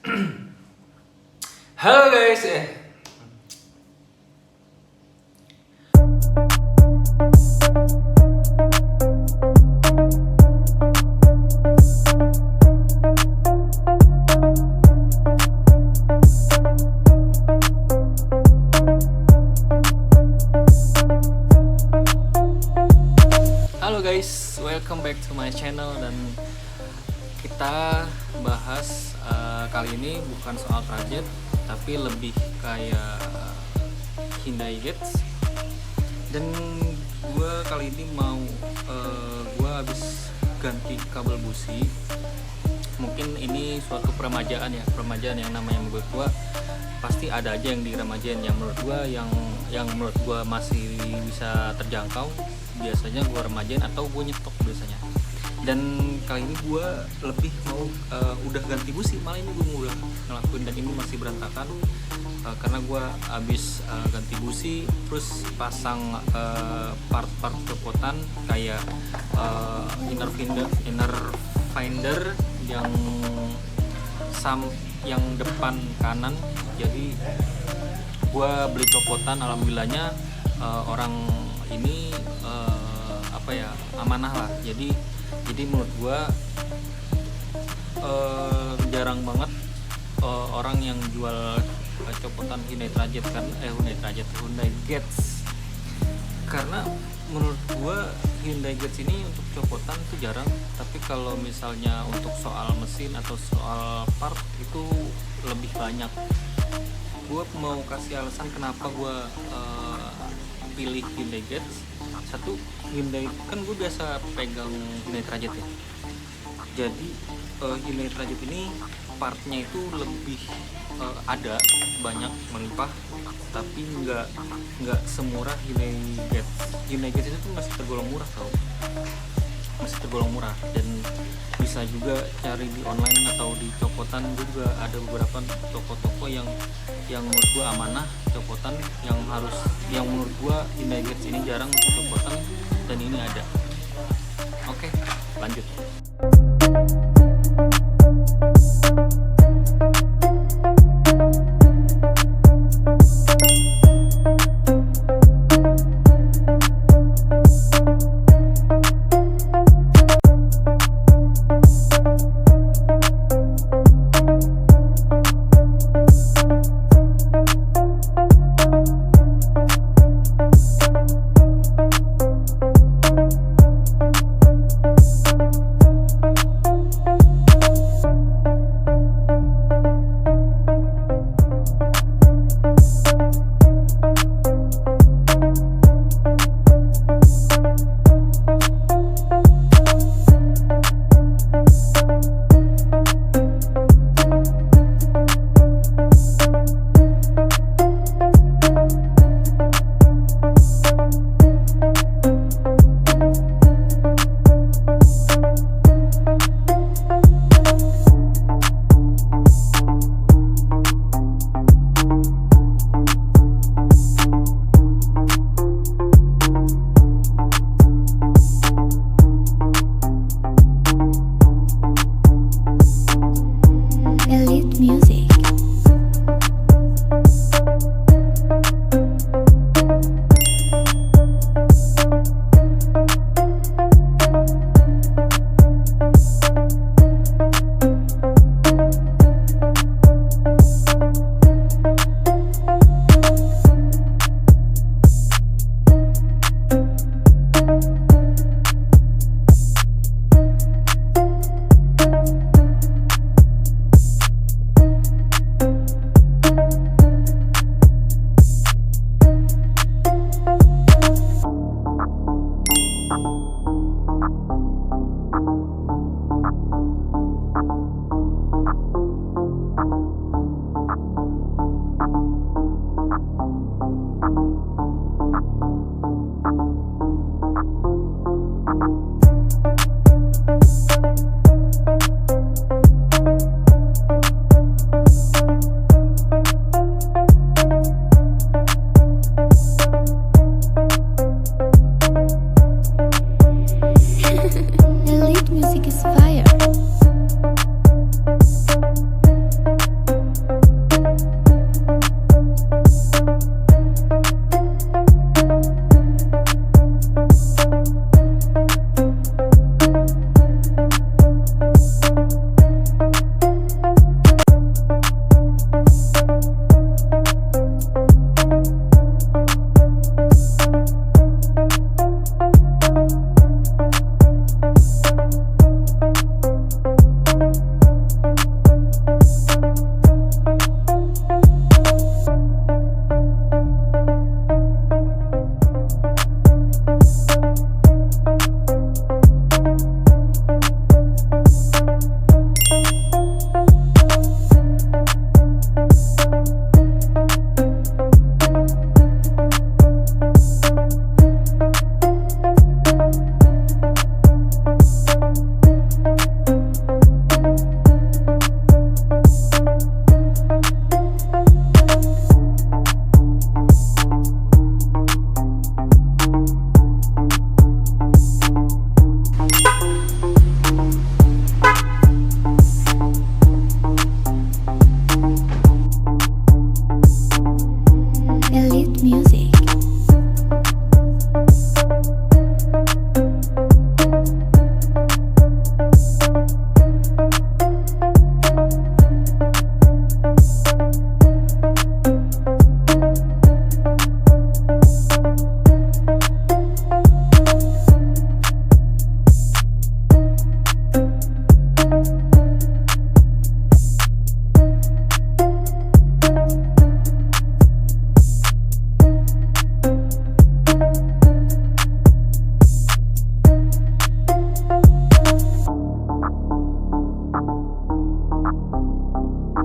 Halo guys, halo guys, welcome back to my channel. Dan kita bahas kali ini bukan soal Trajet, tapi lebih kayak Hyundai Getz. Dan gue kali ini mau gue habis ganti kabel busi. Mungkin ini suatu peremajaan yang namanya mobil tua pasti ada aja yang diremajain. Yang menurut gue yang menurut gue masih bisa terjangkau, biasanya gue remajain atau gue nyetok biasanya. Dan kali ini gue lebih mau udah ganti busi, malah ini gue udah ngelakuin dan ini masih berantakan karena gue habis ganti busi, terus pasang part-part copotan kayak inner finder yang depan kanan. Jadi gue beli copotan, alhamdulillahnya orang ini amanah lah. Jadi menurut gue jarang banget orang yang jual copotan Hyundai Getz, karena menurut gue Hyundai Getz ini untuk copotan itu jarang. Tapi kalau misalnya untuk soal mesin atau soal part itu lebih banyak. Gue mau kasih alasan kenapa gue pilih Hyundai Getz. Satu, Hyundai kan gue biasa pegang Hyundai Trajet ya. Jadi Hyundai Trajet ini partnya itu lebih ada banyak melimpah, tapi nggak semurah Hyundai Getz. Hyundai Getz itu masih tergolong murah dan bisa juga cari di online atau di copotan. Gue juga ada beberapa toko-toko yang menurut gue amanah copotan, yang menurut gue Hyundai Getz ini jarang untuk copotan, dan ini ada. Oke, lanjut. Elite Music. Gue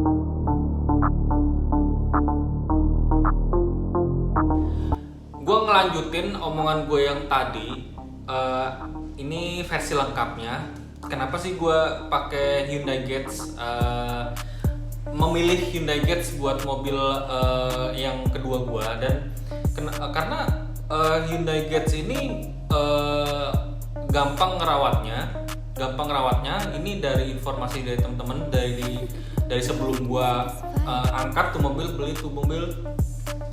ngelanjutin omongan gue yang tadi. Ini versi lengkapnya. Kenapa sih gue pakai Hyundai Getz? Memilih Hyundai Getz buat mobil yang kedua gue, dan karena Hyundai Getz ini gampang ngerawatnya. Ini dari informasi dari teman-teman, dari sebelum gue angkat tuh mobil, beli tuh mobil.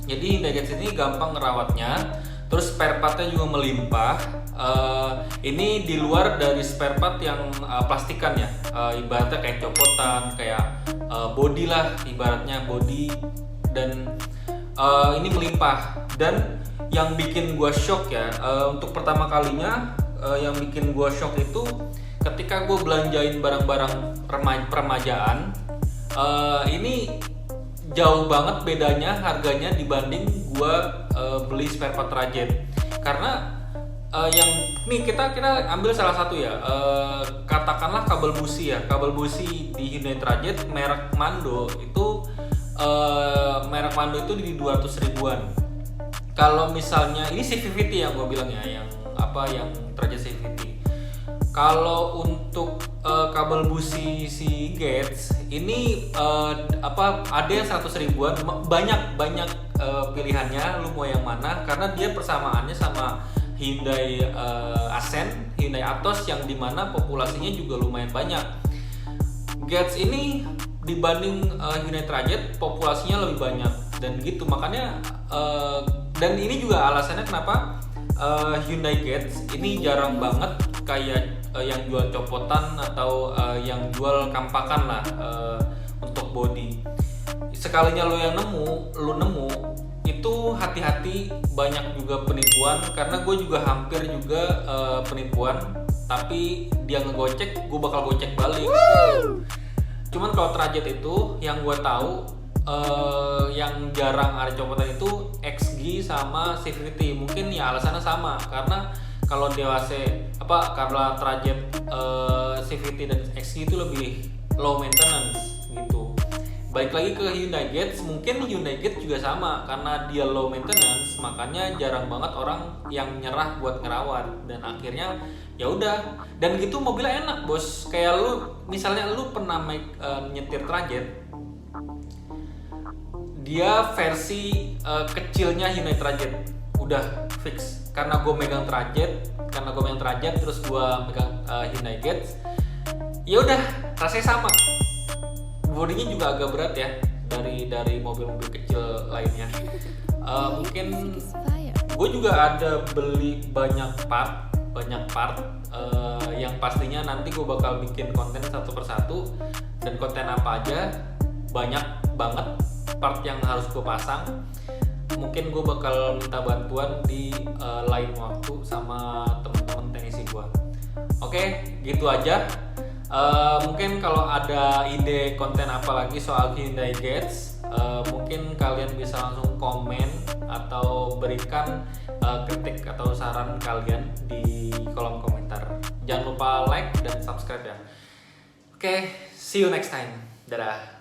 Jadi Hyundai Getz ini gampang ngerawatnya, terus spare partnya juga melimpah. Ini di luar dari spare part yang plastikan ya, ibaratnya kayak copotan, kayak body lah, ibaratnya body, dan ini melimpah. Dan yang bikin gua shock ya, untuk pertama kalinya yang bikin gua shock itu ketika gua belanjain barang-barang peremajaan. Ini jauh banget bedanya harganya dibanding gua beli spare part Trajet. Karena yang nih kita ambil salah satu ya, katakanlah kabel busi di Hyundai Trajet merek Mando itu, di 200 ribuan. Kalau misalnya ini CVT yang gue bilang ya, yang Trajet CVT. Kalau untuk kabel busi si Getz ini ada yang 100 ribuan, banyak pilihannya, lu mau yang mana, karena dia persamaannya sama Hyundai Accent, Hyundai Atos yang dimana populasinya juga lumayan banyak. Getz ini dibanding Hyundai Trajet populasinya lebih banyak, dan gitu makanya dan ini juga alasannya kenapa Hyundai Getz ini jarang banget kayak yang jual copotan atau yang jual kampakan lah untuk body. Sekalinya lu nemu itu hati-hati, banyak juga penipuan, karena gue juga hampir juga penipuan, tapi dia ngegocek, gue bakal gocek balik gitu. Cuman kalau Trajet itu yang gue tahu yang jarang ada copotan itu XG sama CVT. Mungkin ya alasannya sama, karena kalau karena Trajet CVT dan XG itu lebih low maintenance gitu. Balik lagi ke Hyundai Getz, mungkin Hyundai Getz juga sama, karena dia low maintenance, makanya jarang banget orang yang nyerah buat ngerawat, dan akhirnya ya udah. Dan gitu mobilnya enak bos, kayak misalnya lu pernah nyetir Trajet, dia versi kecilnya Hyundai Trajet udah fix. Karena gue megang Trajet terus gue megang Hyundai Getz, ya udah rasanya sama. Bodinya juga agak berat ya dari mobil-mobil kecil lainnya. Mungkin gue juga ada beli banyak part yang pastinya nanti gue bakal bikin konten satu persatu, dan konten apa aja, banyak banget part yang harus gue pasang. Mungkin gue bakal minta bantuan di lain waktu sama teman-teman teknisi gue. Oke, gitu aja. Mungkin kalau ada ide konten apa lagi soal Hyundai Getz, mungkin kalian bisa langsung komen atau berikan kritik atau saran kalian di kolom komentar. Jangan lupa like dan subscribe ya. Oke, see you next time. Dadah.